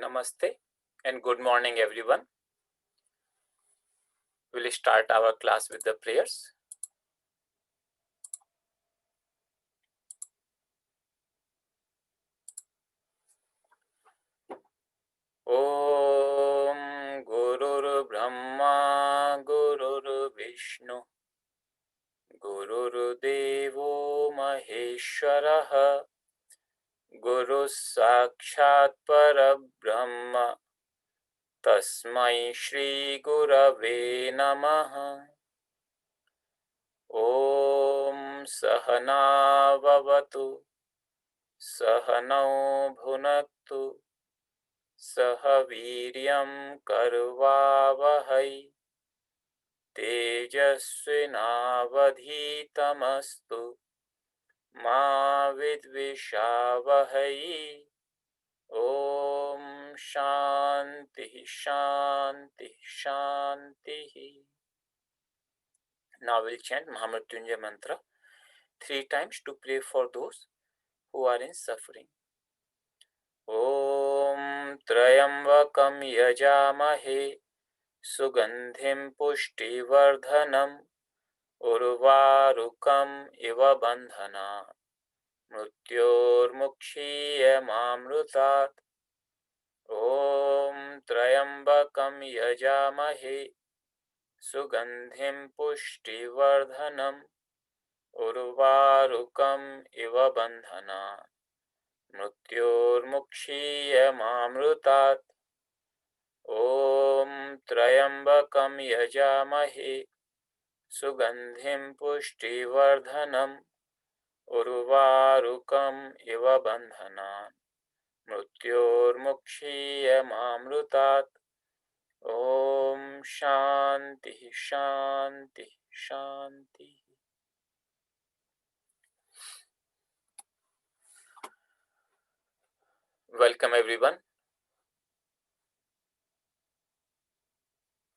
Namaste and good morning everyone. We'll start our class with the prayers. Om Gurur Brahma Gurur Vishnu Gurur Devo Maheshwaraha Guru Sakshat Parabrahma Tasmai Shri Gurave Namaha. Om Sahana Vavatu Sahanau Bhunaktu सह वीर्यं कर्वावहै तेजस्विनावधीतमस्तु मा विद्विषावहै. ॐ शान्तिः शान्तिः शान्तिः. Now we'll chant Mahamrityunjay mantra 3 times to pray for those who are in suffering. ॐ त्र्यम्बकं यजामहे सुगन्धिं पुष्टिवर्धनम् उर्वारुकम् इव बन्धनात् मृत्योर्मुक्षीयमामृतात्. ॐ त्र्यम्बकं यजामहे सुगन्धिं पुष्टिवर्धनम् उर्वारुकम् इव बन्धनात् मृत्योर्मुक्षीयमामृतात्. ॐ त्र्यम्बकं यजामहे सुगन्धिं पुष्टिवर्धनम् उर्वारुकम् इव बन्धनात् मृत्योर्मुक्षीयमामृतात्. ॐ शान्तिः शान्तिः शान्तिः. Welcome everyone.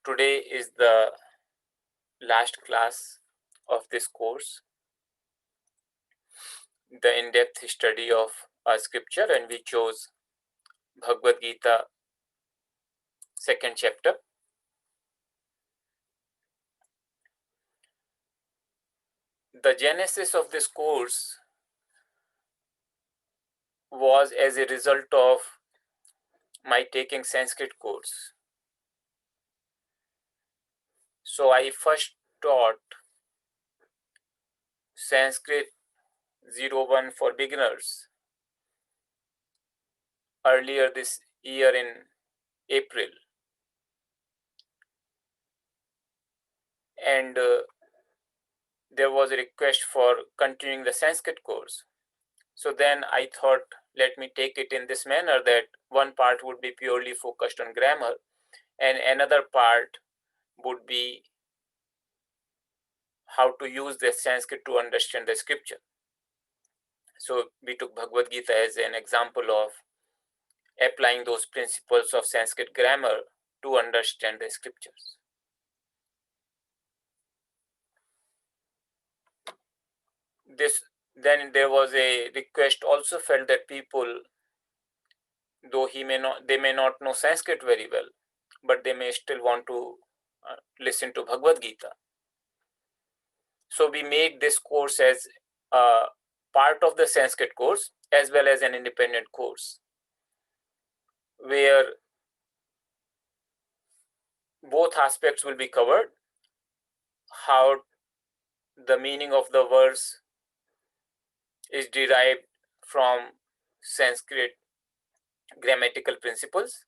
Today is the last class of this course, the in-depth study of a scripture, and we chose Bhagavad-Gita, 2nd chapter. The genesis of this course was as a result of my taking Sanskrit course. So I first taught Sanskrit 01 for beginners earlier this year in April, and there was a request for continuing the Sanskrit course. So then I thought, let me take it in this manner, that one part would be purely focused on grammar and another part would be how to use the Sanskrit to understand the scripture. So we took Bhagavad-Gita as an example of applying those principles of Sanskrit grammar to understand the scriptures. Then there was a request also felt that people, though they may not know Sanskrit very well, but they may still want to listen to Bhagavad-Gita. So we made this course as a part of the Sanskrit course as well as an independent course, where both aspects will be covered. How the meaning of the verse is derived from Sanskrit grammatical principles,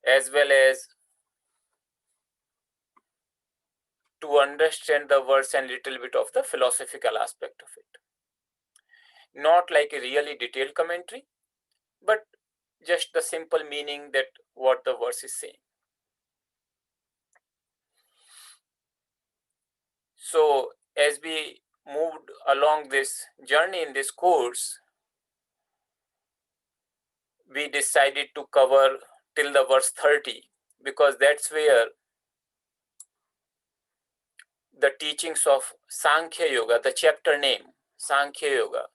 as well as to understand the verse and little bit of the philosophical aspect of it. Not like a really detailed commentary, but just the simple meaning that what the verse is saying. So as we moved along this journey in this course, we decided to cover till the verse 30, because that's where the teachings of Sankhya Yoga, the chapter name, Sankhya Yoga,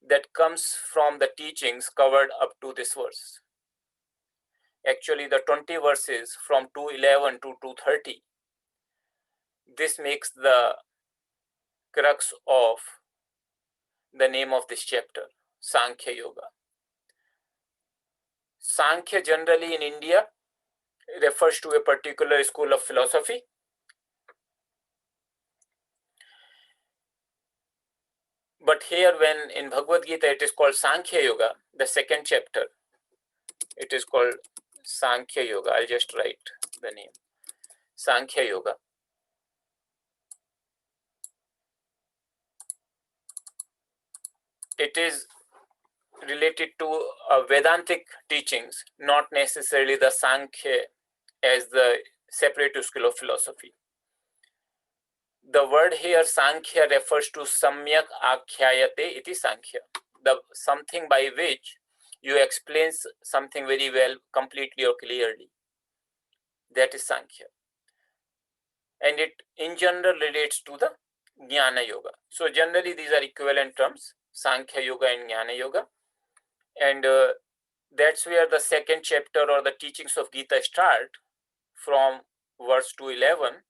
that comes from the teachings covered up to this verse. Actually, the 20 verses from 211 to 230. This makes the crux of the name of this chapter, Sankhya Yoga. Sankhya generally in India refers to a particular school of philosophy. But here, when in Bhagavad-Gita it is called Sankhya Yoga, the second chapter, it is called Sankhya Yoga. I'll just write the name, Sankhya Yoga. It is related to Vedantic teachings, not necessarily the Sankhya as the separate school of philosophy. The word here Sankhya refers to Samyak Akhyayate iti Sankhya, the something by which you explain something very well, completely or clearly. That is Sankhya. And it in general relates to the Jnana Yoga. So generally these are equivalent terms, Sankhya Yoga and Jnana Yoga. And that's where the second chapter or the teachings of Gita start from verse 211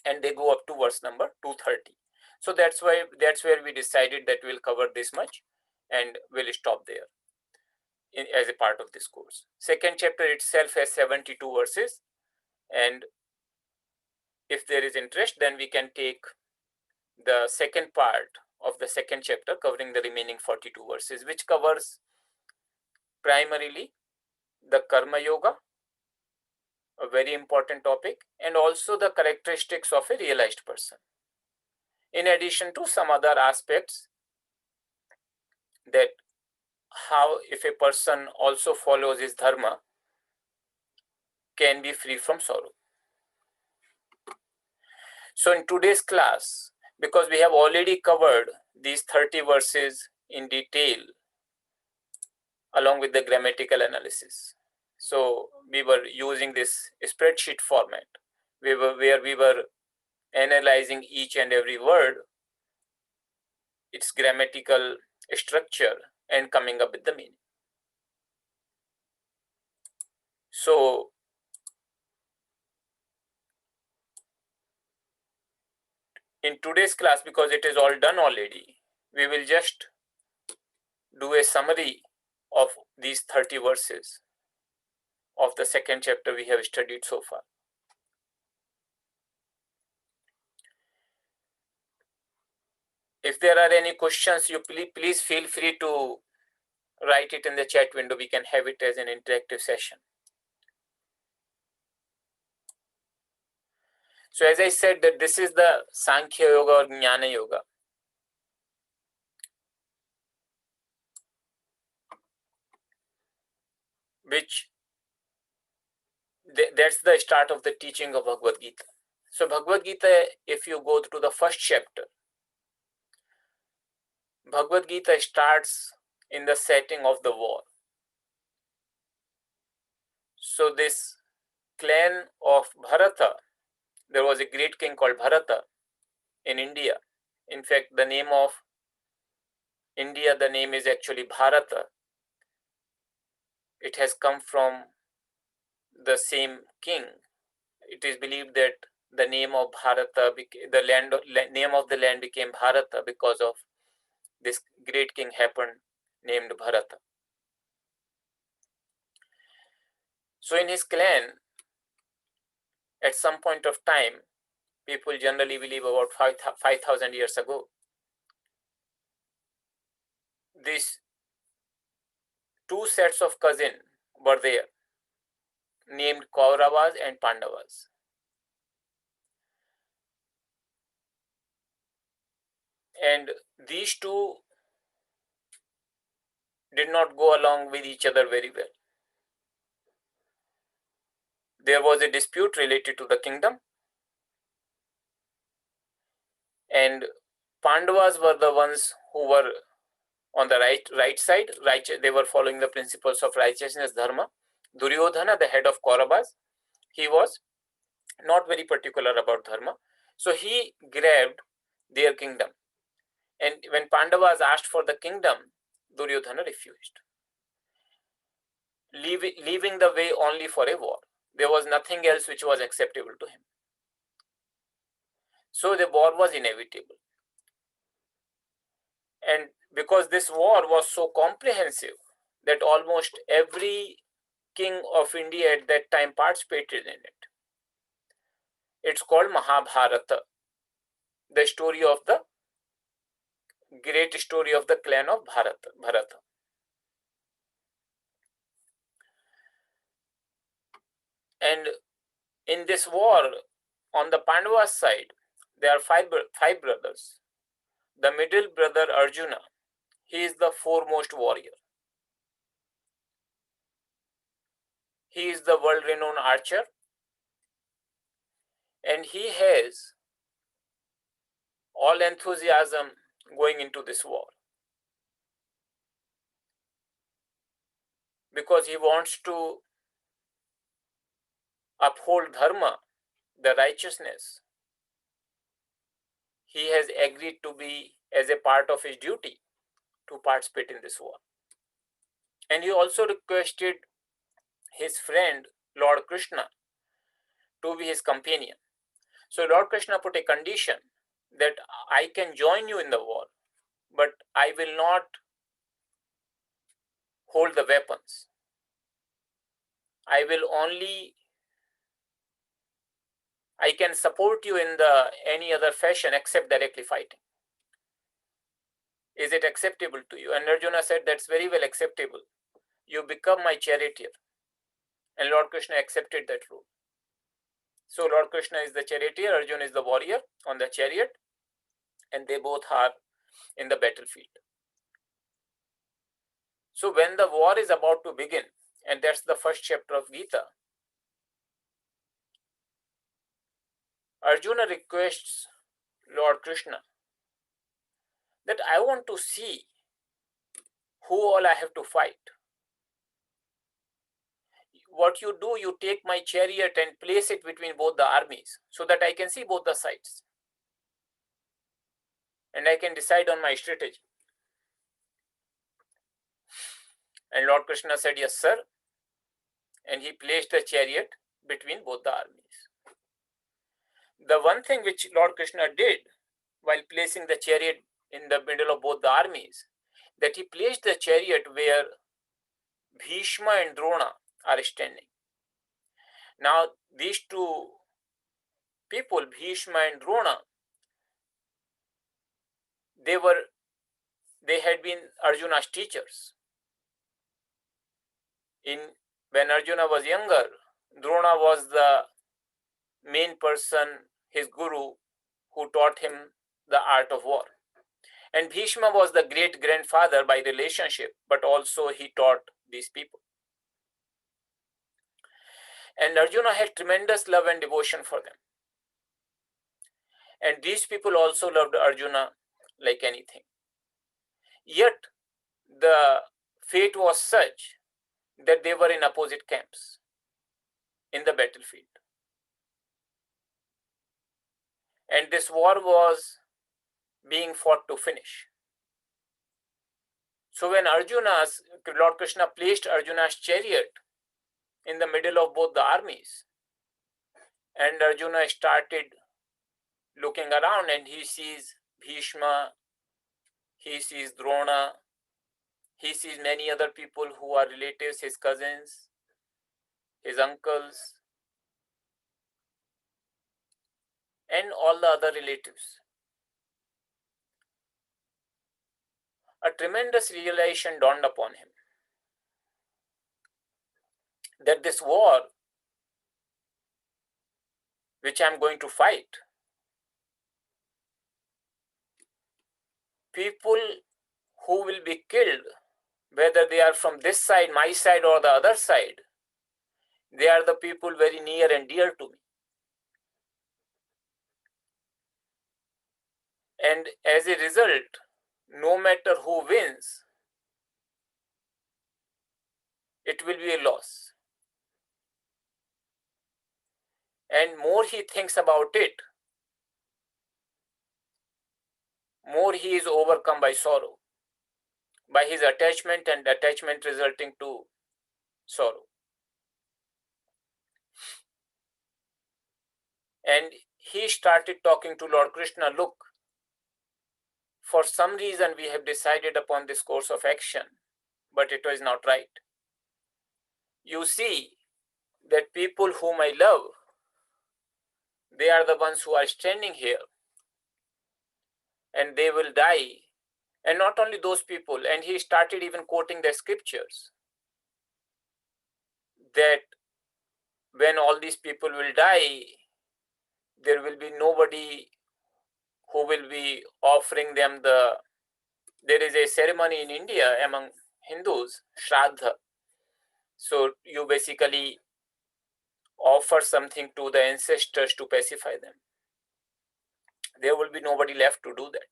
and they go up to verse number 230. So that's where we decided that we'll cover this much and we'll stop there as a part of this course. Second chapter itself has 72 verses, and if there is interest, then we can take the second part of the second chapter covering the remaining 42 verses, which covers primarily the Karma Yoga, a very important topic, and also the characteristics of a realized person, in addition to some other aspects that how if a person also follows his dharma can be free from sorrow. So in today's class, because we have already covered these 30 verses in detail along with the grammatical analysis, so we were using this spreadsheet format where we were analyzing each and every word, its grammatical structure, and coming up with the meaning. So in today's class, because it is all done already, we will just do a summary of these 30 verses of the second chapter we have studied so far. If there are any questions, you please feel free to write it in the chat window. We can have it as an interactive session. So as I said that this is the Sankhya Yoga or Jnana Yoga, which that's the start of the teaching of Bhagavad-Gita. So Bhagavad-Gita, if you go to the first chapter, Bhagavad-Gita starts in the setting of the war. So this clan of Bharata, there was a great king called Bharata in India. In fact, the name of India, the name is actually Bharata. It has come from the same king. It is believed that the name of Bharata, name of the land became Bharata because of this great king happened named Bharata. So in his clan, at some point of time, people generally believe about 5,000 years ago, these two sets of cousins were there, named Kauravas and Pandavas. And these two did not go along with each other very well. There was a dispute related to the kingdom, and Pandavas were the ones who were on the right side. They were following the principles of righteousness, dharma. Duryodhana, the head of Kauravas, he was not very particular about dharma, so he grabbed their kingdom And when Pandavas asked for the kingdom, Duryodhana refused, leaving the way only for a war. There was nothing else which was acceptable to him. So the war was inevitable. And because this war was so comprehensive that almost every king of India at that time participated in it. It's called Mahabharata, the story of the great story of the clan of Bharata. And in this war, on the Pandavas side, there are five brothers. The middle brother Arjuna, he is the foremost warrior. He is the world-renowned archer, and he has all enthusiasm going into this war because he wants to uphold dharma, the righteousness. He has agreed to be as a part of his duty to participate in this war. And he also requested his friend Lord Krishna to be his companion. So Lord Krishna put a condition that I can join you in the war, but I will not hold the weapons. I can support you in any other fashion except directly fighting. Is it acceptable to you? And Arjuna said, that's very well acceptable. You become my charioteer. And Lord Krishna accepted that rule. So Lord Krishna is the charioteer, Arjuna is the warrior on the chariot, and they both are in the battlefield. So when the war is about to begin, and that's the first chapter of Gita, Arjuna requests Lord Krishna that I want to see who all I have to fight. What you do, you take my chariot and place it between both the armies so that I can see both the sides. And I can decide on my strategy. And Lord Krishna said, yes, sir. And he placed the chariot between both the armies. The one thing which Lord Krishna did while placing the chariot in the middle of both the armies, that he placed the chariot where Bhishma and Drona are standing. Now, these two people, Bhishma and Drona, they had been Arjuna's teachers. When Arjuna was younger, Drona was the main person, his guru, who taught him the art of war. And Bhishma was the great-grandfather by relationship, but also he taught these people. And Arjuna had tremendous love and devotion for them. And these people also loved Arjuna like anything. Yet, the fate was such that they were in opposite camps in the battlefield. And this war was being fought to finish. So when Lord Krishna placed Arjuna's chariot in the middle of both the armies, and Arjuna started looking around and he sees Bhishma, he sees Drona, he sees many other people who are relatives, his cousins, his uncles, and all the other relatives. A tremendous realization dawned upon him that this war which I am going to fight, people who will be killed, whether they are from this side, my side, or the other side, they are the people very near and dear to me. And as a result, no matter who wins, it will be a loss. And more he thinks about it, more he is overcome by sorrow, by his attachment and attachment resulting to sorrow. And he started talking to Lord Krishna, look, for some reason we have decided upon this course of action, but it was not right. You see that people whom I love, they are the ones who are standing here, and they will die. And not only those people, and he started even quoting the scriptures, that when all these people will die, there will be nobody who will be offering them there is a ceremony in India among Hindus, Shraddha. So you basically offer something to the ancestors to pacify them. There will be nobody left to do that.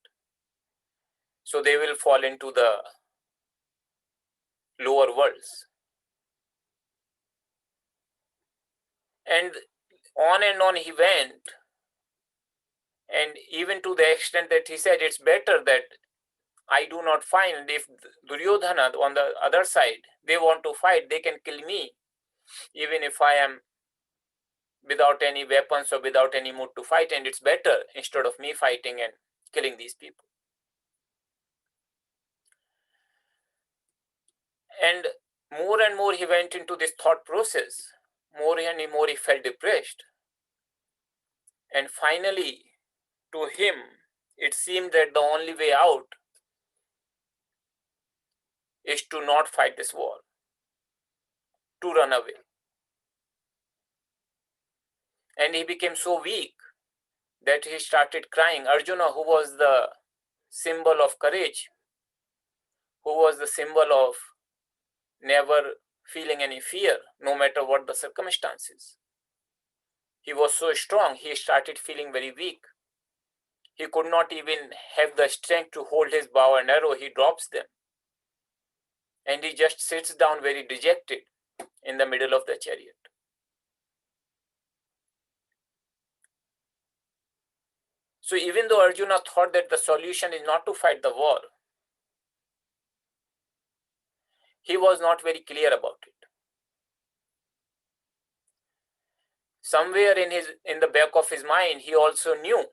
So they will fall into the lower worlds. And on he went. And even to the extent that he said, it's better that I do not find, if Duryodhana on the other side, they want to fight, they can kill me, even if I am without any weapons or without any mood to fight, and it's better instead of me fighting and killing these people. And more he went into this thought process, more and more he felt depressed. And finally, to him, it seemed that the only way out is to not fight this war, to run away. And he became so weak that he started crying. Arjuna, who was the symbol of courage, who was the symbol of never feeling any fear, no matter what the circumstances, he was so strong, he started feeling very weak. He could not even have the strength to hold his bow and arrow. He drops them. And he just sits down very dejected in the middle of the chariot. So even though Arjuna thought that the solution is not to fight the war, he was not very clear about it. Somewhere in the back of his mind, he also knew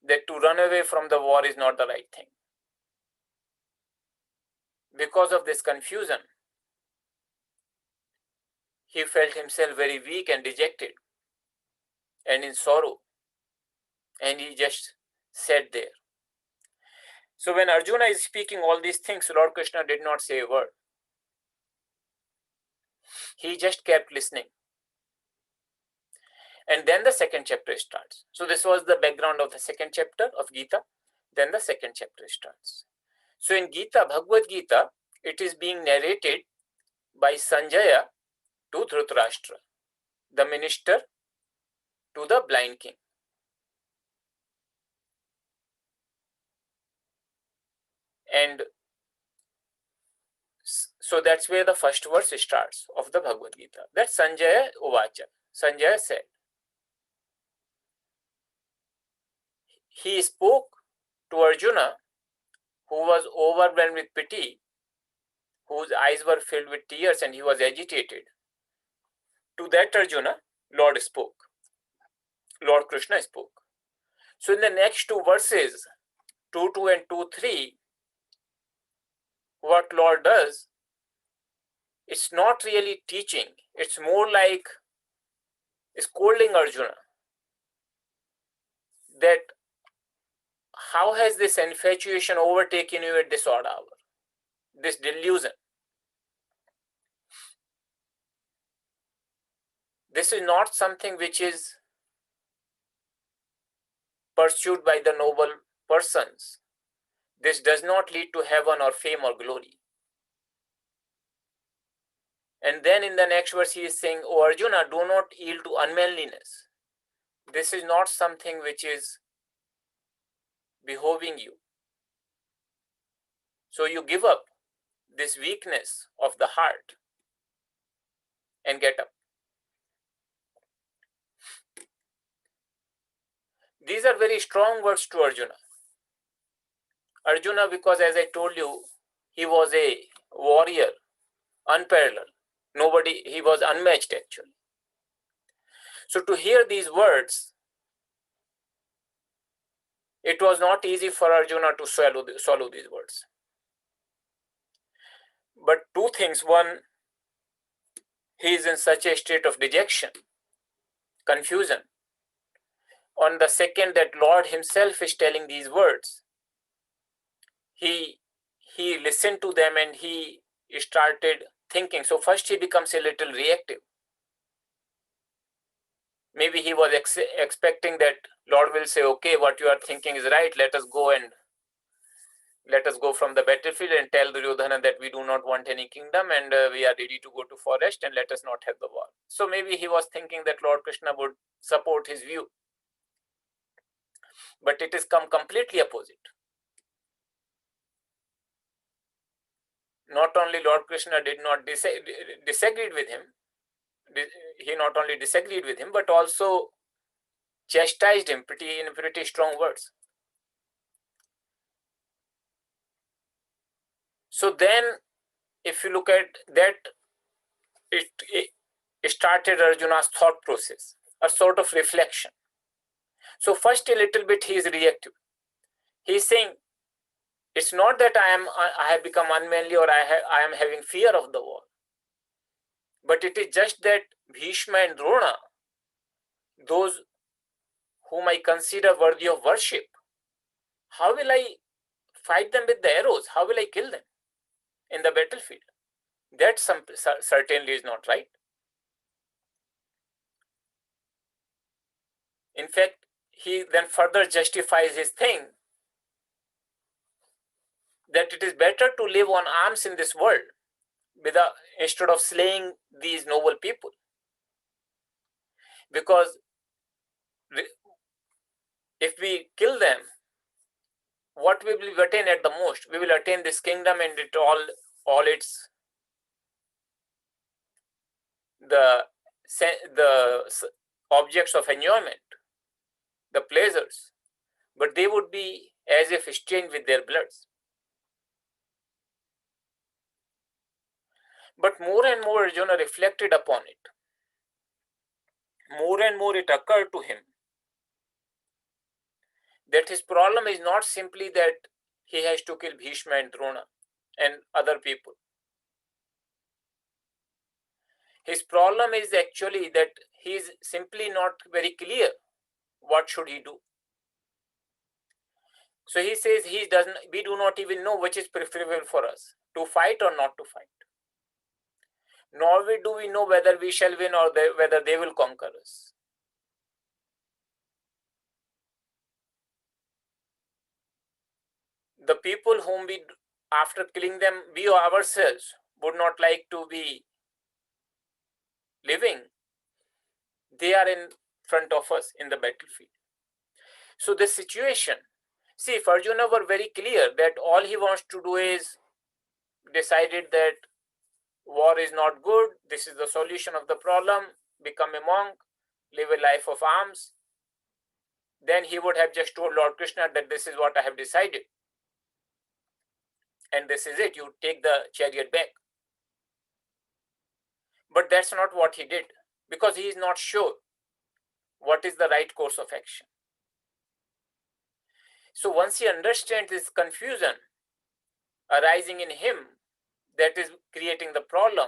that to run away from the war is not the right thing. Because of this confusion, he felt himself very weak and dejected and in sorrow. And he just sat there. So when Arjuna is speaking all these things, Lord Krishna did not say a word. He just kept listening. And then the second chapter starts. So this was the background of the second chapter of Gita. Then the second chapter starts. So in Gita, Bhagavad-Gita, it is being narrated by Sanjaya to Dhritarashtra, the minister to the blind king. And so that's where the first verse starts of the Bhagavad-Gita. That Sanjaya Uvacha. Sanjaya said. He spoke to Arjuna, who was overwhelmed with pity, whose eyes were filled with tears and he was agitated. To that Arjuna, Lord Krishna spoke. So in the next two verses, 2.2 and 2.3, what Lord does, it's not really teaching. It's more like scolding Arjuna that how has this infatuation overtaken you at this odd hour, this delusion. This is not something which is pursued by the noble persons. This does not lead to heaven or fame or glory. And then in the next verse he is saying, O Arjuna, do not yield to unmanliness. This is not something which is behoving you. So you give up this weakness of the heart and get up. These are very strong words to Arjuna. Arjuna, because as I told you, he was a warrior, unparalleled. He was unmatched actually. So to hear these words, it was not easy for Arjuna to swallow these words. But two things. One, he is in such a state of dejection, confusion. On the second, that Lord himself is telling these words. He listened to them and he started thinking. So first he becomes a little reactive. Maybe he was expecting that Lord will say, okay, what you are thinking is right. Let us go from the battlefield and tell Duryodhana that we do not want any kingdom and we are ready to go to forest and let us not have the war. So maybe he was thinking that Lord Krishna would support his view. But it has come completely opposite. Not only Lord Krishna did not disagreed with him, he not only disagreed with him, but also chastised him in pretty strong words. So then, if you look at that, it started Arjuna's thought process, a sort of reflection. So first, a little bit he is reactive. He is saying, it's not that I have become unmanly or I am having fear of the war, but it is just that Bhishma and Drona, those whom I consider worthy of worship, how will I fight them with the arrows? How will I kill them in the battlefield? That certainly is not right. In fact, he then further justifies his thing that it is better to live on alms in this world instead of slaying these noble people. Because if we kill them, what we will attain at the most? We will attain this kingdom and all its the objects of enjoyment, the pleasures, but they would be as if stained with their bloods. But more and more Arjuna reflected upon it. More and more it occurred to him that his problem is not simply that he has to kill Bhishma and Drona and other people. His problem is actually that he is simply not very clear what should he do. So he says we do not even know which is preferable for us, to fight or not to fight. Nor do we know whether we shall win or whether they will conquer us. The people whom we, after killing them, we ourselves would not like to be living, they are in front of us in the battlefield. So this situation, see, if Arjuna were very clear that all he wants to do is decided that war is not good, this is the solution of the problem, become a monk, live a life of alms, then he would have just told Lord Krishna that this is what I have decided. And this is it, you take the chariot back. But that's not what he did, because he is not sure what is the right course of action. So once he understands this confusion arising in him that is creating the problem,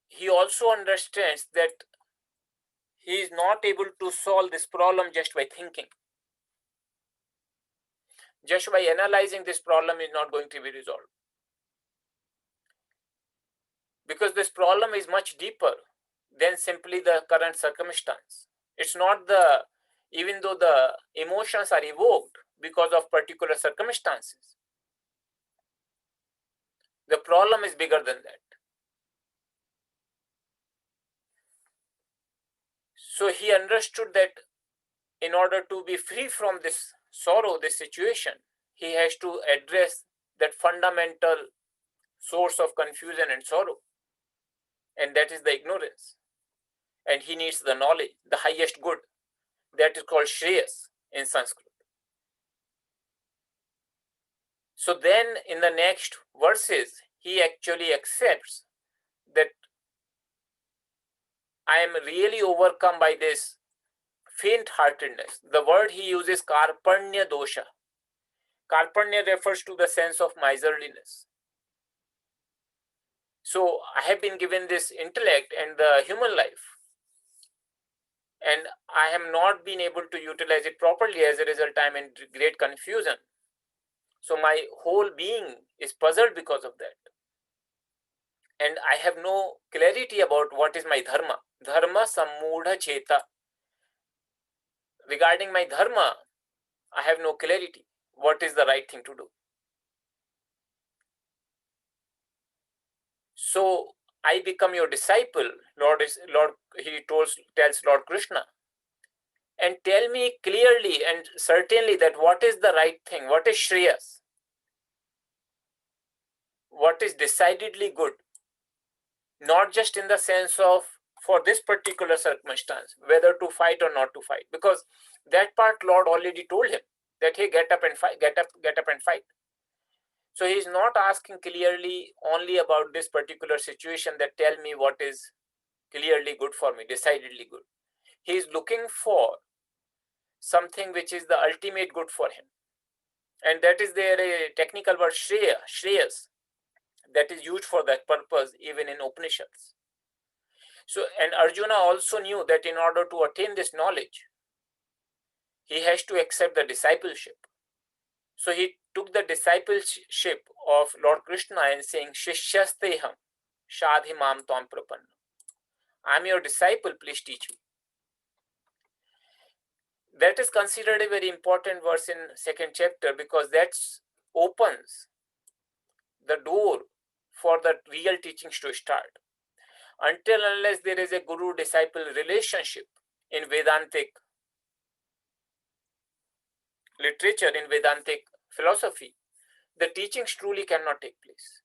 he also understands that he is not able to solve this problem just by thinking. Just by analyzing this problem is not going to be resolved. Because this problem is much deeper than simply the current circumstance. It's not even though the emotions are evoked because of particular circumstances, the problem is bigger than that. So he understood that in order to be free from this sorrow, this situation, he has to address that fundamental source of confusion and sorrow, and that is the ignorance. And he needs the knowledge, the highest good, that is called Shreyas. in Sanskrit. So then in the next verses, he actually accepts that I am really overcome by this faint-heartedness. The word he uses, karpanya dosha. Karpanya refers to the sense of miserliness. So I have been given this intellect and the human life, and I have not been able to utilize it properly. As a result, I am in great confusion. So my whole being is puzzled because of that. And I have no clarity about what is my dharma. Dharma sammudha cheta. Regarding my dharma, I have no clarity. What is the right thing to do? So I become your disciple, Lord. He tells Lord Krishna, and tell me clearly and certainly that what is the right thing, what is Shreyas, what is decidedly good, not just in the sense of for this particular circumstance, whether to fight or not to fight, because that part Lord already told him that hey, get up and fight, get up and fight. So he is not asking clearly only about this particular situation that tell me what is clearly good for me, decidedly good. He is looking for something which is the ultimate good for him. And that is there a technical word Shreyas, that is used for that purpose even in Upanishads. So, and Arjuna also knew that in order to attain this knowledge, he has to accept the discipleship. So he took the discipleship of Lord Krishna and saying, Shishyasteham Shadhimam Tam Prapanna. I'm your disciple, please teach me. That is considered a very important verse in second chapter because that opens the door for the real teachings to start. Until unless there is a guru-disciple relationship in Vedantic literature, in Vedantic philosophy, the teachings truly cannot take place.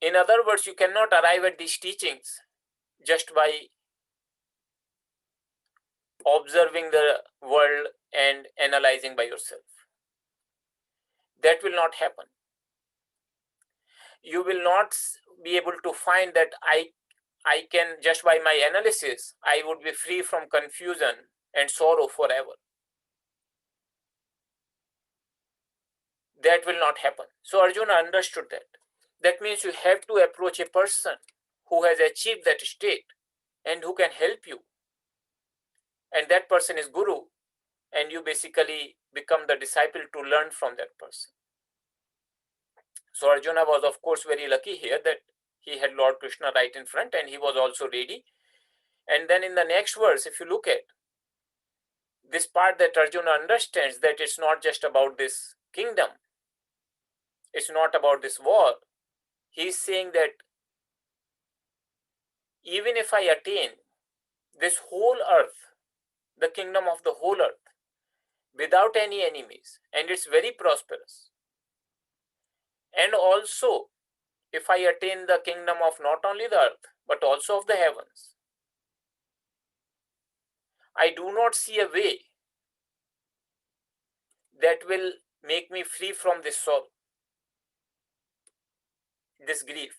In other words, you cannot arrive at these teachings just by observing the world and analyzing by yourself. That will not happen. You will not be able to find that I can, just by my analysis, I would be free from confusion and sorrow forever. That will not happen. So Arjuna understood that. That means you have to approach a person who has achieved that state and who can help you. And that person is Guru, and you basically become the disciple to learn from that person. So Arjuna was, of course, very lucky here that he had Lord Krishna right in front and he was also ready. And then in the next verse, if you look at this part, that Arjuna understands that it's not just about this kingdom, it's not about this war. He's saying that even if I attain this whole earth, the kingdom of the whole earth, without any enemies, and it's very prosperous, and also if I attain the kingdom of not only the earth, but also of the heavens, I do not see a way that will make me free from this sorrow, this grief,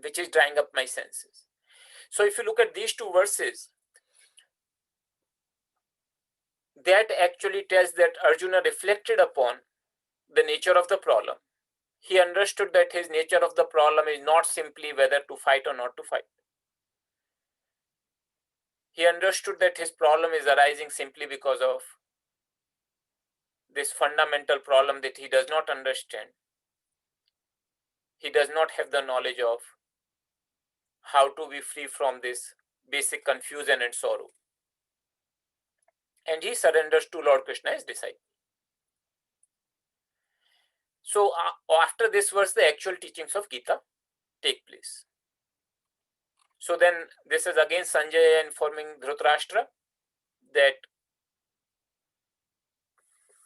which is drying up my senses. So if you look at these two verses, that actually tells that Arjuna reflected upon the nature of the problem. He understood that his nature of the problem is not simply whether to fight or not to fight. He understood that his problem is arising simply because of this fundamental problem that he does not understand. He does not have the knowledge of how to be free from this basic confusion and sorrow. And he surrenders to Lord Krishna as disciple. So after this verse, the actual teachings of Gita take place. So then this is again Sanjay informing Dhritarashtra that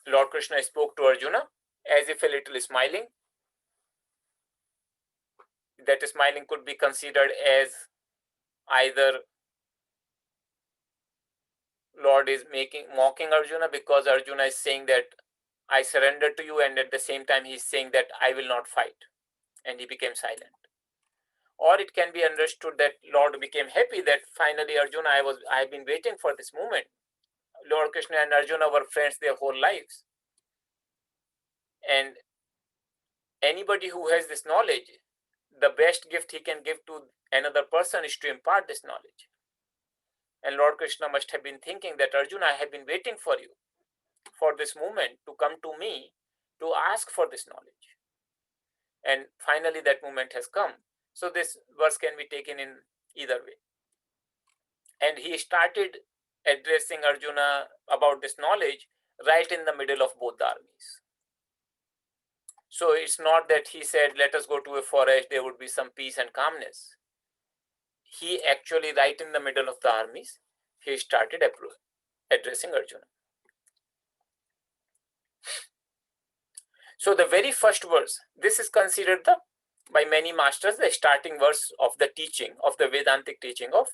Lord Krishna spoke to Arjuna as if a little smiling. That smiling could be considered as either Lord is mocking Arjuna, because Arjuna is saying that I surrender to you, and at the same time he's saying that I will not fight, and he became silent. Or it can be understood that Lord became happy that finally Arjuna, I've been waiting for this moment. Lord Krishna and Arjuna were friends their whole lives, and anybody who has this knowledge, the best gift he can give to another person is to impart this knowledge. And Lord Krishna must have been thinking that Arjuna, I have been waiting for you, for this moment to come to me to ask for this knowledge. And finally that moment has come. So this verse can be taken in either way. And he started addressing Arjuna about this knowledge right in the middle of both the armies. So it's not that he said, let us go to a forest, there would be some peace and calmness. He actually, right in the middle of the armies, he started addressing Arjuna. So the very first verse, this is considered by many masters, the starting verse of the teaching, of the Vedantic teaching of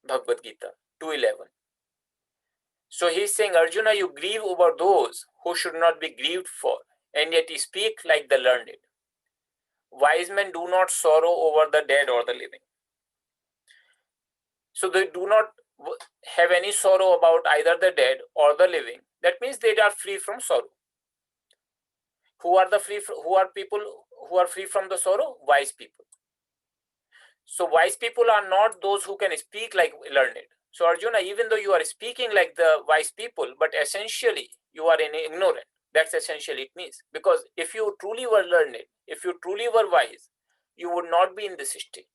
Bhagavad-Gita 2:11. So he's saying, Arjuna, you grieve over those who should not be grieved for, and yet you speak like the learned. Wise men do not sorrow over the dead or the living. So they do not have any sorrow about either the dead or the living. That means they are free from sorrow. Who are people who are free from the sorrow? Wise people. So wise people are not those who can speak like learned. So Arjuna, even though you are speaking like the wise people, but essentially you are ignorant. That's essentially it means. Because if you truly were learned, if you truly were wise, you would not be in this state.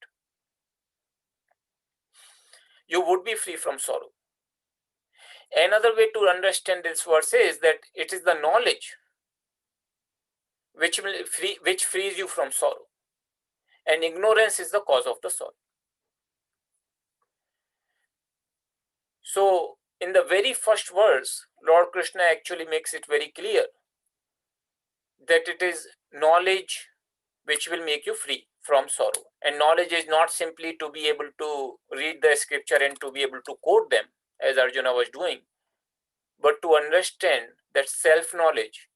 You would be free from sorrow. Another way to understand this verse is that it is the knowledge which frees you from sorrow, and ignorance is the cause of the sorrow. So in the very first verse, Lord Krishna actually makes it very clear that it is knowledge which will make you free from sorrow. And knowledge is not simply to be able to read the scripture and to be able to quote them, as Arjuna was doing, but to understand that self-knowledge,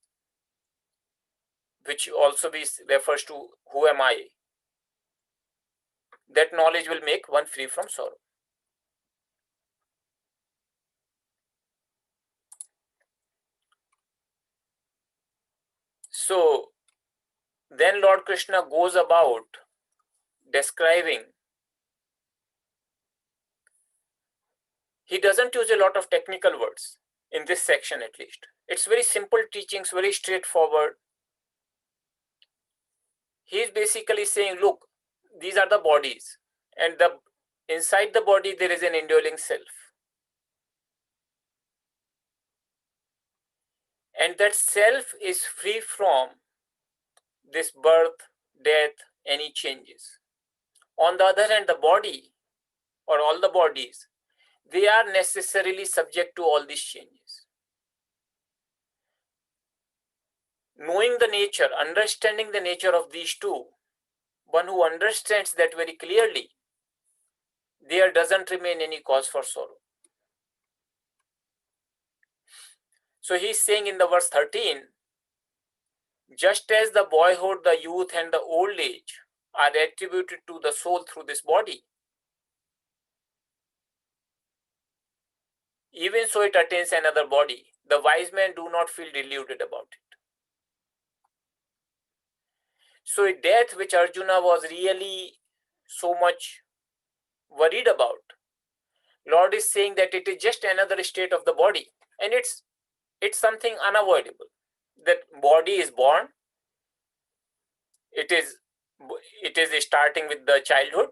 which also refers to who am I, that knowledge will make one free from sorrow. So then Lord Krishna goes about describing. He doesn't use a lot of technical words in this section, at least. It's very simple teachings, very straightforward. He's basically saying, look, these are the bodies, and inside the body there is an indwelling self. And that self is free from this birth, death, any changes. On the other hand, the body, or all the bodies, they are necessarily subject to all these changes. Knowing the nature, understanding the nature of these two, one who understands that very clearly, there doesn't remain any cause for sorrow. So he's saying in the verse 13, just as the boyhood, the youth, and the old age are attributed to the soul through this body, even so it attains another body. The wise men do not feel deluded about it. So death, which Arjuna was really so much worried about, Lord is saying that it is just another state of the body, and it's something unavoidable. That body is born, it is starting with the childhood,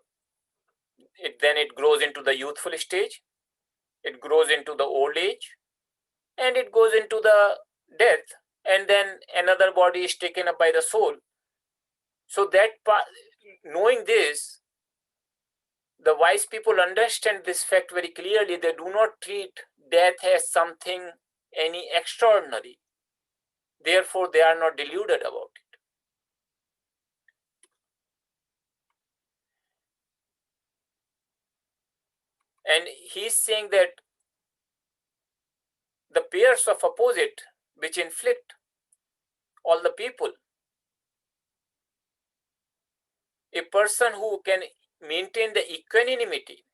then it grows into the youthful stage, it grows into the old age, and it goes into the death, and then another body is taken up by the soul. So that knowing this, the wise people understand this fact very clearly. They do not treat death as something any extraordinary. Therefore, they are not deluded about it. And he's saying that the pairs of opposite which inflict all the people. A person who can maintain the equanimity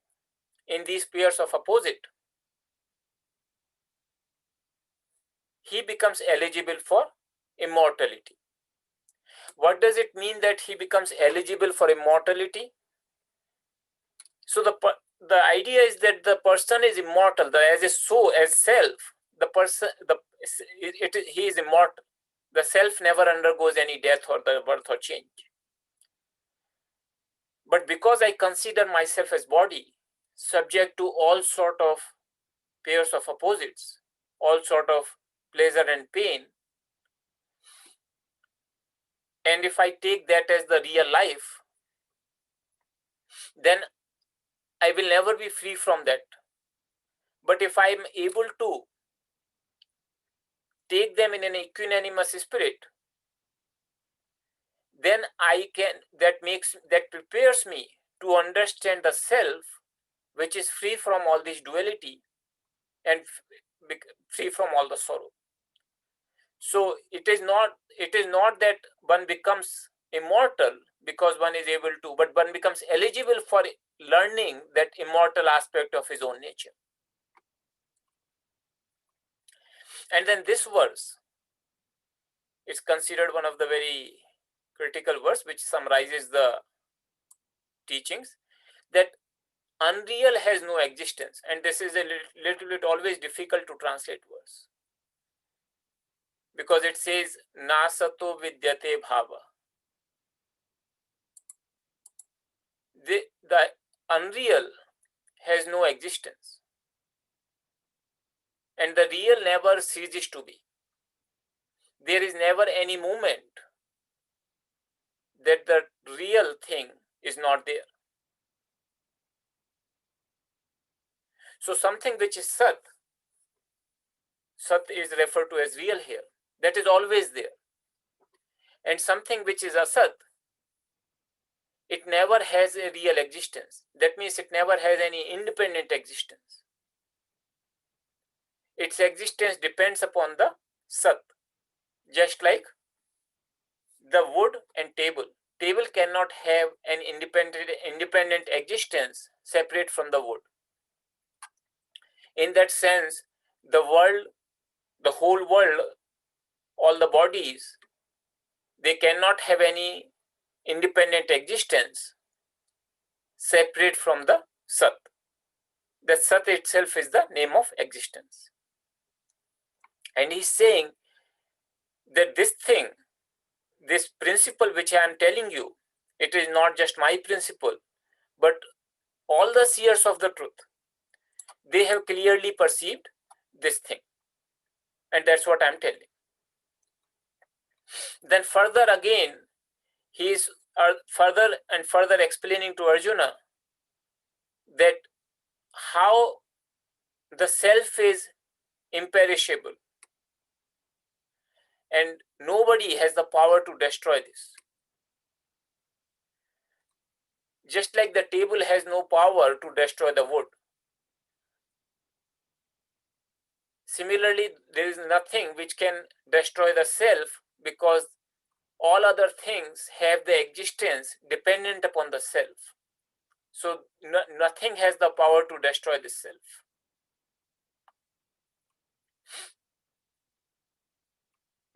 in these pairs of opposite, he becomes eligible for immortality. What does it mean that he becomes eligible for immortality? So the idea is that the person is immortal, as a soul, as self. The person, he is immortal. The self never undergoes any death or the birth or change. But because I consider myself as body, subject to all sort of pairs of opposites, all sort of pleasure and pain, and if I take that as the real life, then I will never be free from that. But if I am able to take them in an equanimous spirit, then that prepares me to understand the self, which is free from all this duality and free from all the sorrow. So it is not that one becomes immortal because one is able to, but one becomes eligible for learning that immortal aspect of his own nature. And then this verse is considered one of the very critical verse which summarizes the teachings, that unreal has no existence. And this is a little bit always difficult to translate verse, because it says na sato vidyate bhava. The unreal has no existence, and the real never ceases to be. There is never any moment that the real thing is not there. So something which is sat is referred to as real here, that is always there. And something which is asat, it never has a real existence. That means it never has any independent existence. Its existence depends upon the sat. Just like the wood and table. Table cannot have an independent existence separate from the wood. In that sense, the world, the whole world, all the bodies, they cannot have any independent existence separate from the Sat. The Sat itself is the name of existence. And he's saying that this thing, this principle which I am telling you, it is not just my principle, but all the seers of the truth, they have clearly perceived this thing. And that's what I'm telling. Then further again, he is further and further explaining to Arjuna that how the self is imperishable and nobody has the power to destroy this. Just like the table has no power to destroy the wood, similarly, there is nothing which can destroy the self, because all other things have the existence dependent upon the self. So nothing has the power to destroy the self.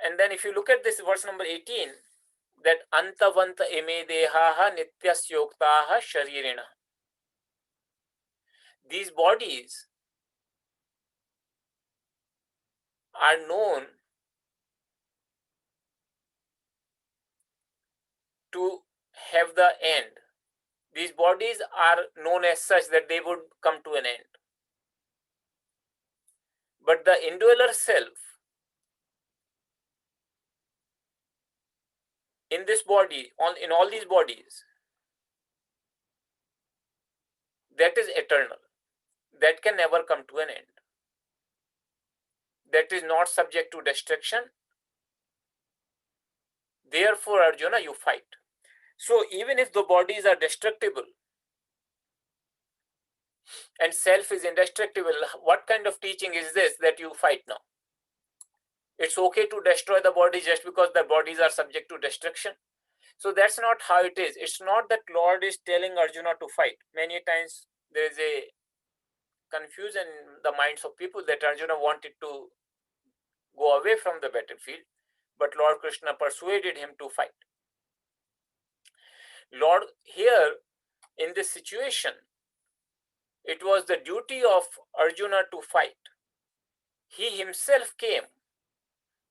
And then if you look at this verse number 18, that antavanta eme dehaha nityasyoktaha sharirina. These bodies are known to have the end. These bodies are known as such that they would come to an end. But the indweller self in this body, in all these bodies, that is eternal. That can never come to an end. That is not subject to destruction. Therefore, Arjuna, you fight. So even if the bodies are destructible, and self is indestructible. What kind of teaching is this that you fight now? It's okay to destroy the body just because the bodies are subject to destruction. So that's not how it is. It's not that Lord is telling Arjuna to fight. Many times there is a confusion in the minds of people that Arjuna wanted to go away from the battlefield, but Lord Krishna persuaded him to fight. Lord, here in this situation, it was the duty of Arjuna to fight. He himself came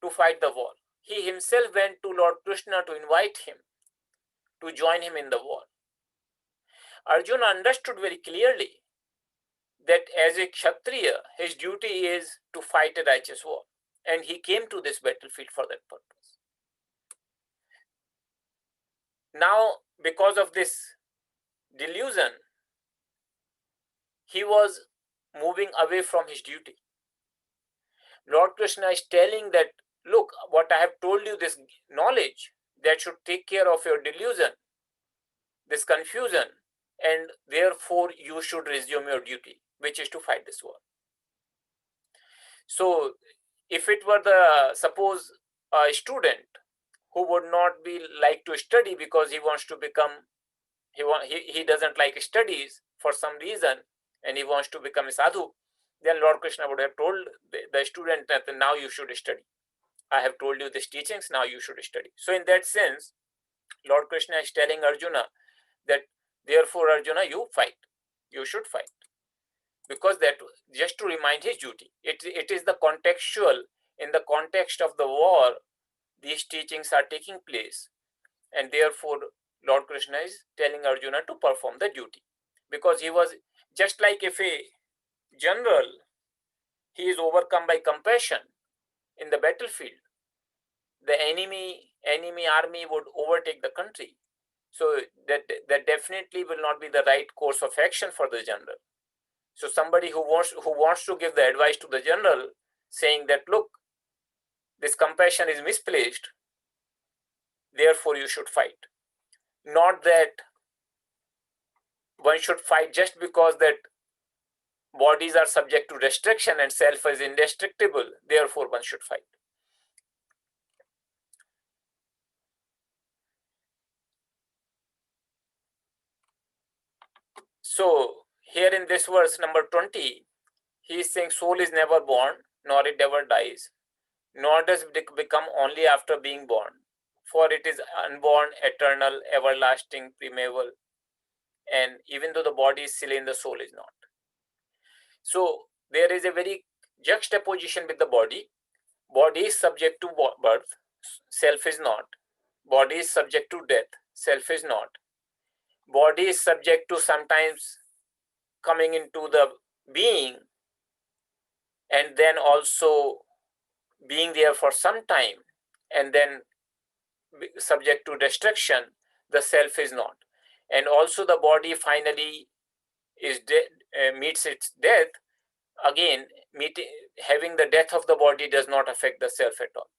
to fight the war. He himself went to Lord Krishna to invite him to join him in the war. Arjuna understood very clearly that as a Kshatriya, his duty is to fight a righteous war. And he came to this battlefield for that purpose. Now, because of this delusion, he was moving away from his duty. Lord Krishna is telling that, look, what I have told you, this knowledge that should take care of your delusion, this confusion, and therefore you should resume your duty, which is to fight this war. So if it were suppose a student who would not be like to study because he wants to become, he doesn't like studies for some reason and he wants to become a sadhu, then Lord Krishna would have told the student that now you should study. I have told you these teachings, now you should study. So in that sense, Lord Krishna is telling Arjuna that therefore Arjuna, you fight, you should fight. Because that, just to remind his duty, it is the contextual, in the context of the war, these teachings are taking place, and therefore Lord Krishna is telling Arjuna to perform the duty. Because he was just like if a general, he is overcome by compassion in the battlefield, the enemy army would overtake the country. So that definitely will not be the right course of action for the general. So somebody who wants to give the advice to the general, saying that, look, this compassion is misplaced, therefore you should fight. Not that one should fight just because that bodies are subject to destruction and self is indestructible, therefore one should fight. So here in this verse number 20, he is saying soul is never born, nor it ever dies, nor does it become only after being born, for it is unborn, eternal, everlasting, primeval, and even though the body is slain, the soul is not. So there is a very juxtaposition with the body. Body is subject to birth, self is not. Body is subject to death, self is not. Body is subject to sometimes coming into the being and then also being there for some time and then subject to destruction, the self is not. And also the body finally is meets its death. Again, having the death of the body does not affect the self at all.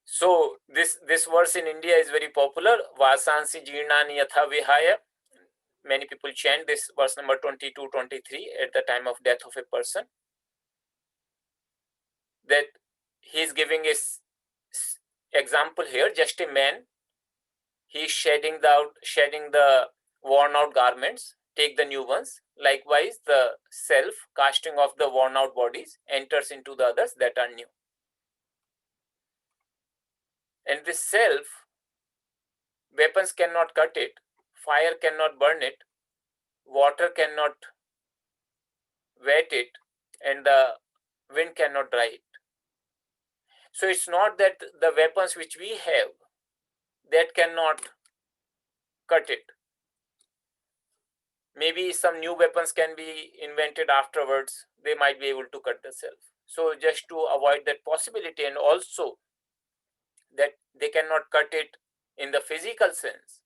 So this verse in India is very popular. Vasansi jirnani yatha vihaya. Many people chant this verse number 22, 23 at the time of death of a person. That he is giving a example here, just a man. He is shedding the worn out garments, take the new ones. Likewise, the self, casting off the worn out bodies, enters into the others that are new. And this self, weapons cannot cut it, fire cannot burn it, water cannot wet it, and the wind cannot dry it. So it's not that the weapons which we have, that cannot cut it. Maybe some new weapons can be invented afterwards, they might be able to cut the self. So just to avoid that possibility, and also that they cannot cut it in the physical sense,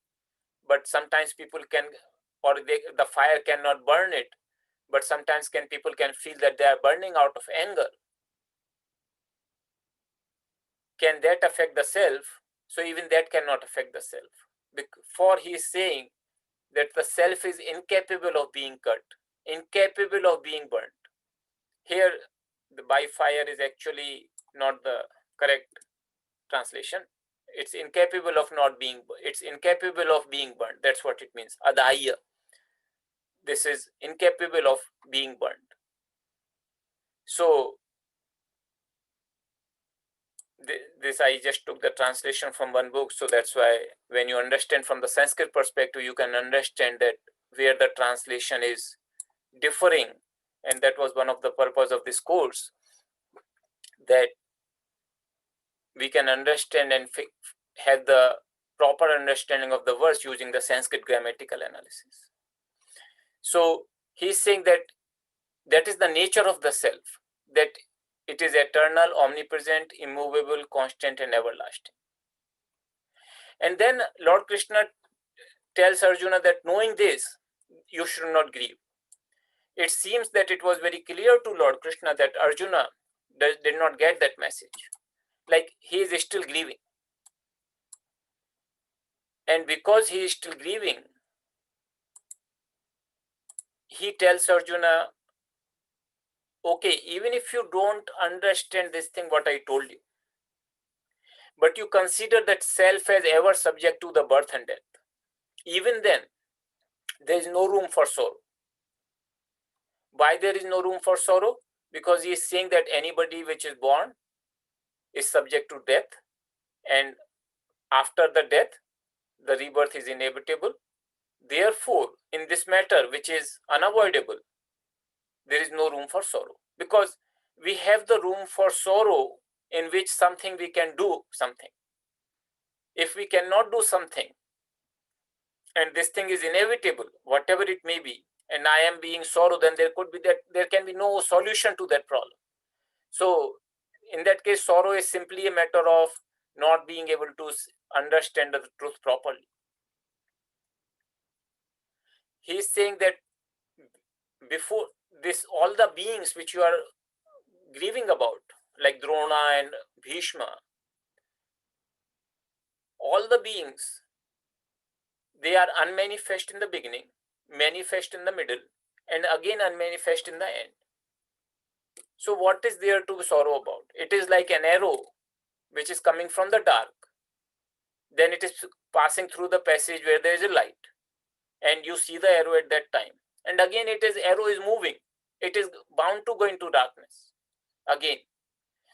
but sometimes people can, or the fire cannot burn it, but sometimes people can feel that they are burning out of anger. Can that affect the self? So even that cannot affect the self. For he is saying that the self is incapable of being cut, incapable of being burnt. Here, the by fire is actually not the correct translation. It's incapable of being burnt. That's what it means. Adaya. This is incapable of being burnt. So this I just took the translation from one book. So that's why when you understand from the Sanskrit perspective, you can understand that where the translation is differing. And that was one of the purpose of this course, that we can understand and have the proper understanding of the verse using the Sanskrit grammatical analysis. So he's saying that that is the nature of the self, that it is eternal, omnipresent, immovable, constant, and everlasting. And then Lord Krishna tells Arjuna that knowing this, you should not grieve. It seems that it was very clear to Lord Krishna that Arjuna did not get that message. Like, he is still grieving. And because he is still grieving, he tells Arjuna, okay, even if you don't understand this thing, what I told you, but you consider that self as ever subject to the birth and death, even then, there is no room for sorrow. Why there is no room for sorrow? Because he is saying that anybody which is born is subject to death, and after the death, the rebirth is inevitable. Therefore, in this matter, which is unavoidable, there is no room for sorrow, because we have the room for sorrow in which something we can do something. If we cannot do something, and this thing is inevitable, whatever it may be, and I am being sorrow, then there can be no solution to that problem. So in that case, sorrow is simply a matter of not being able to understand the truth properly. He is saying that before this, all the beings which you are grieving about, like Drona and Bhishma, all the beings, they are unmanifest in the beginning, manifest in the middle, and again unmanifest in the end. So what is there to sorrow about? It is like an arrow which is coming from the dark. Then it is passing through the passage where there is a light, and you see the arrow at that time. And again, arrow is moving. It is bound to go into darkness again.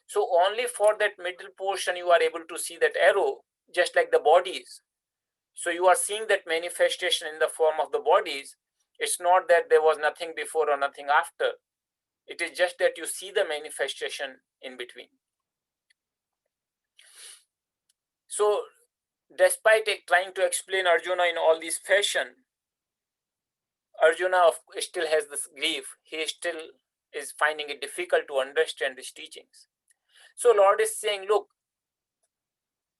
So only for that middle portion you are able to see that arrow, just like the bodies. So you are seeing that manifestation in the form of the bodies. It's not that there was nothing before or nothing after. It is just that you see the manifestation in between. So despite trying to explain Arjuna in all this fashion, Arjuna still has this grief. He still is finding it difficult to understand these teachings. So Lord is saying, look,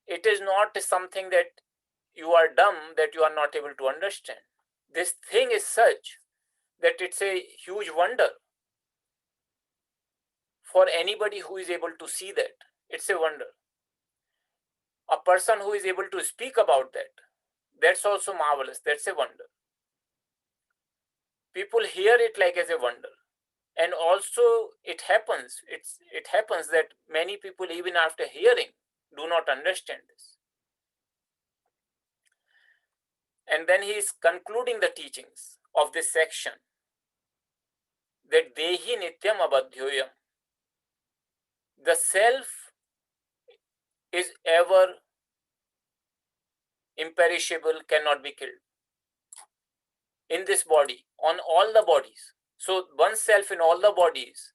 it is not something that you are dumb, that you are not able to understand. This thing is such that it's a huge wonder for anybody who is able to see that. It's a wonder. A person who is able to speak about that, that's also marvelous. That's a wonder. People hear it like as a wonder. And also it happens that many people, even after hearing, do not understand this. And then he is concluding the teachings of this section, that Dehi Nityam Abadhyoyam. The self is ever imperishable, cannot be killed. In this body, on all the bodies. So one self in all the bodies.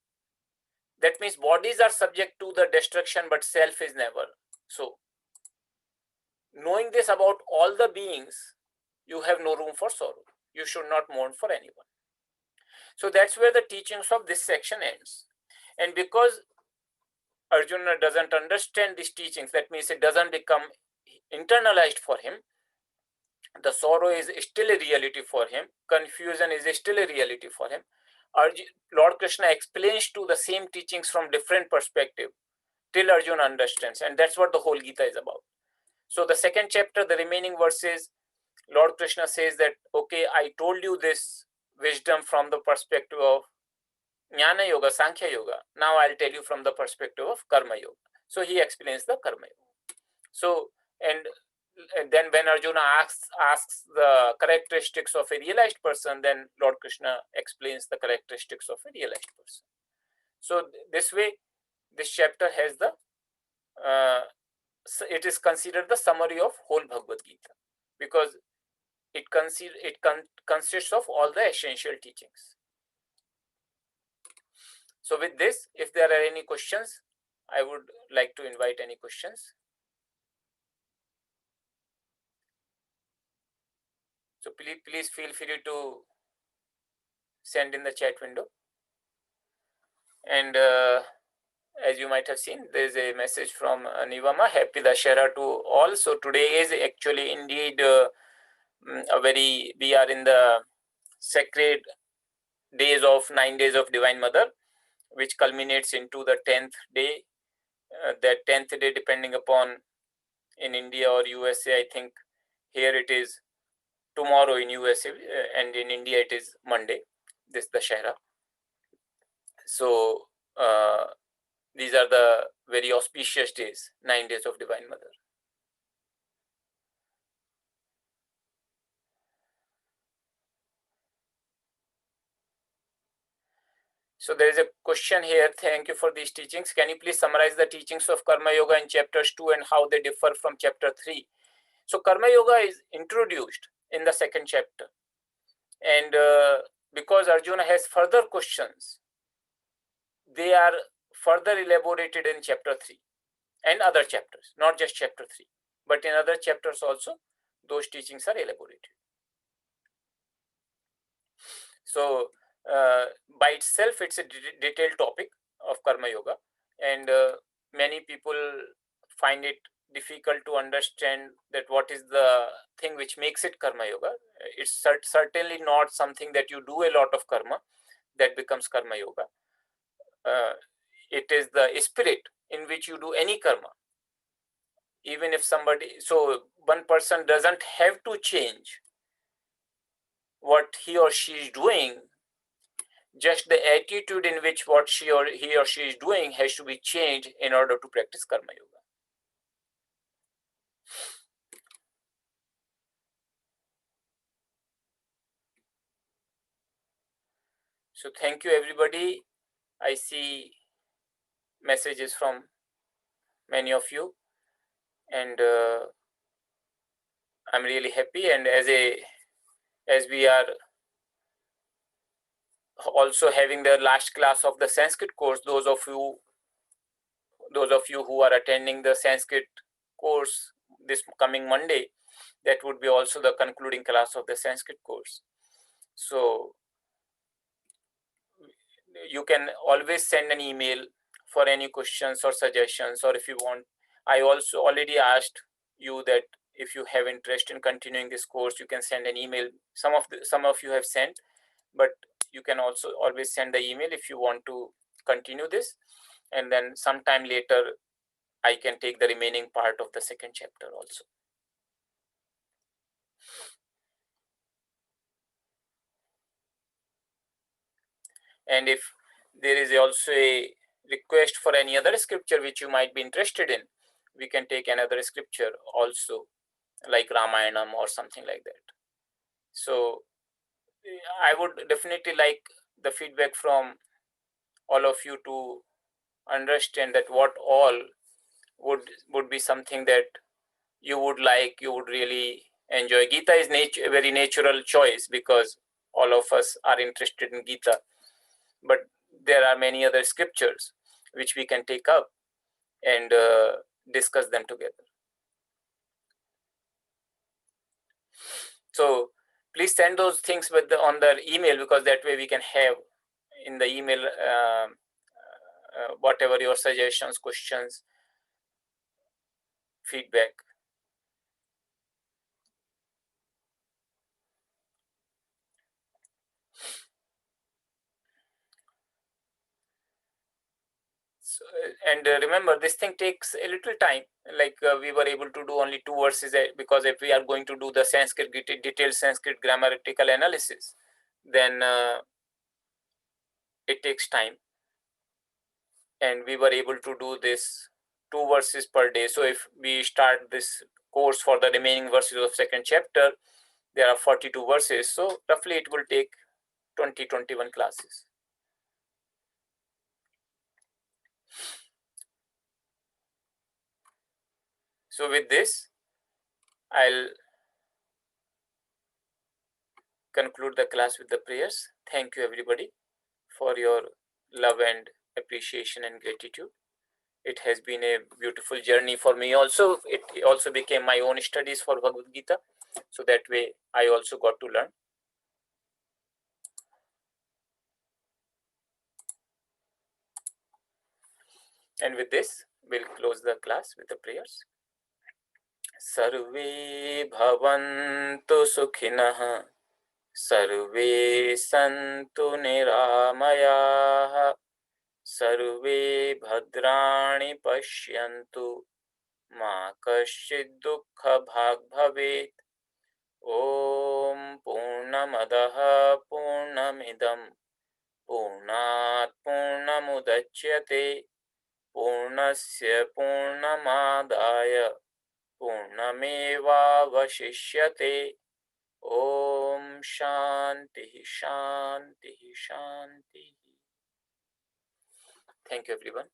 That means bodies are subject to the destruction, but self is never. So knowing this about all the beings, you have no room for sorrow. You should not mourn for anyone. So that's where the teachings of this section ends. And because Arjuna doesn't understand these teachings, that means it doesn't become internalized for him. The sorrow is still a reality for him. Confusion is still a reality for him. Lord Krishna explains to the same teachings from different perspective till Arjuna understands. And that's what the whole Gita is about. So the second chapter, the remaining verses, Lord Krishna says that, okay, I told you this wisdom from the perspective of Jnana Yoga, Sankhya Yoga. Now I'll tell you from the perspective of Karma Yoga. So he explains the Karma Yoga. So, and then when Arjuna asks the characteristics of a realized person, then Lord Krishna explains the characteristics of a realized person. So this way, this chapter has the, it is considered the summary of whole Bhagavad-Gita, because it consists of all the essential teachings. So with this, if there are any questions, I would like to invite any questions. So please feel free to send in the chat window. And as you might have seen, there is a message from Nivama. Happy Dashera to all. So today is actually indeed we are in the sacred days of 9 days of Divine Mother, which culminates into the 10th day. That 10th day, depending upon in India or USA, I think here it is tomorrow in USA, and in India it is Monday, this Dashera. So these are the very auspicious days, 9 days of Divine Mother. So there is a question here. Thank you for these teachings. Can you please summarize the teachings of Karma Yoga in chapters 2 and how they differ from chapter 3? So Karma Yoga is introduced in the second chapter. And because Arjuna has further questions, they are further elaborated in chapter 3 and other chapters, not just chapter 3, but in other chapters also, those teachings are elaborated. So by itself, it's a detailed topic of Karma Yoga, and many people find it difficult to understand that what is the thing which makes it Karma Yoga. It's certainly not something that you do a lot of karma that becomes Karma Yoga. It is the spirit in which you do any karma. Even if somebody, so one person doesn't have to change what he or she is doing, just the attitude in which what he or she is doing has to be changed in order to practice Karma Yoga. So thank you everybody. I see messages from many of you, and I'm really happy. And as we are also having the last class of the Sanskrit course, those of you who are attending the Sanskrit course this coming Monday, that would be also the concluding class of the Sanskrit course. So you can always send an email for any questions or suggestions, or if you want, I also already asked you that if you have interest in continuing this course, you can send an email. Some of you have sent, but you can also always send the email if you want to continue this, and then sometime later I can take the remaining part of the second chapter also. And if there is also a request for any other scripture which you might be interested in, we can take another scripture also, like Ramayanam or something like that. So I would definitely like the feedback from all of you to understand that what all would be something that you would like, you would really enjoy. Gita is a very natural choice because all of us are interested in Gita, but there are many other scriptures which we can take up and discuss them together. So please send those things on the email, because that way we can have in the email whatever your suggestions, questions, feedback. So, And remember, this thing takes a little time. Like we were able to do only 2 verses because if we are going to do the detailed Sanskrit grammatical analysis, then it takes time. And we were able to do this 2 verses per day. So if we start this course for the remaining verses of second chapter, there are 42 verses. So roughly it will take 20-21 classes. So with this, I'll conclude the class with the prayers. Thank you everybody for your love and appreciation and gratitude. It has been a beautiful journey for me also. It also became my own studies for Bhagavad-Gita. So that way I also got to learn. And with this, we'll close the class with the prayers. Sarve bhavantu sukhinah, sarve santu niramayah, sarve bhadrani pashyantu, ma kaschid dukkha bhag bhavet. Om Purnamadaha Purnamidam Purnat Purnamudachyate Purnasya Purnamadaya Purnamevavashishyate. Om Shanti Shanti Shanti. Thank you everyone.